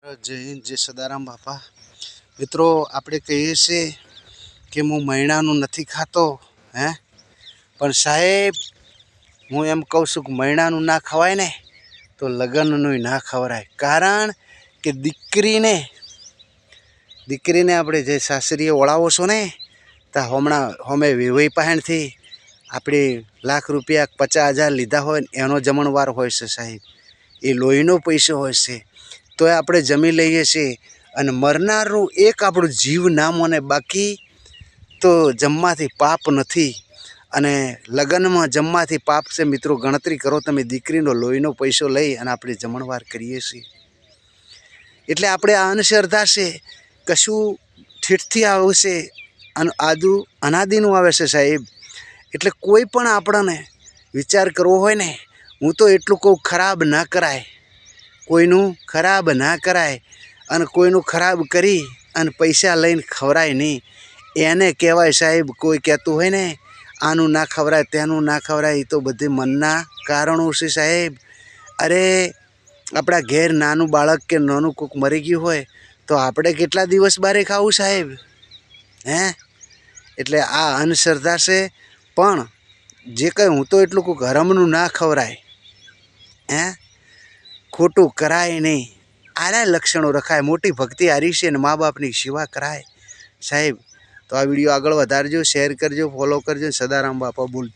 जय हिंद, जय सदाराम बापा। मित्रों, આપણે કહીએ છીએ કે હું મહિનાનું નથી ખાતો હે, પણ સાહેબ હું એમ કહું છું કે મહિનાનું ના ખવાય ને તો લગ્નનું ના ખવરાય। કારણ કે દીકરીને આપણે જે સાસરીએ ઓળાવો છો ને તા હમણાં અમે વિવાહ પાસેથી આપણે લાખ રૂપિયા 50,000 લીધા હોય ને એનો જમણવાર હોય છે સાહેબ, એ લોહીનો પૈસો હોય છે તો આપણે જમી લઈએ છીએ। અને મરનારનું એક આપણું જીવ ના મને, બાકી તો જમવાથી પાપ નથી અને લગ્નમાં જમવાથી પાપ છે। મિત્રો ગણતરી કરો તમે, દીકરીનો લોહીનો પૈસો લઈ અને આપણે જમણવાર કરીએ છીએ એટલે આપણે આ અંધશ્રદ્ધા છે, કશું ઠીઠથી આવશે અને અનાદિનું આવે છે સાહેબ। એટલે કોઈ પણ આપણને વિચાર કરવો હોય ને, હું તો એટલું કહું ખરાબ ના કરાય, કોઈનું ખરાબ ના કરાય અને કોઈનું ખરાબ કરી અને પૈસા લઈને ખવરાય નહીં, એને કહેવાય સાહેબ। કોઈ કહેતું હોય ને આનું ના ખવરાય તેનું ના ખવરાય, એ તો બધી મનના કારણો છે સાહેબ। અરે આપણા ઘેર નાનું બાળક કે નાનું કોક મરી ગયું હોય તો આપણે કેટલા દિવસ બારે ખાવું સાહેબ હે? એટલે આ અંધશ્રદ્ધા છે, પણ જે કંઈ હું તો એટલું કહું હરમનું ના ખવરાય હે, ખોટું કરાય નહીં, આના લક્ષણો રખાય। મોટી ભક્તિ હારી છે ને મા બાપની સેવા કરાય સાહેબ। તો આ વિડીયો આગળ વધારજો, શેર કરજો, ફોલો કરજો। સદારામ બાપા બોલ।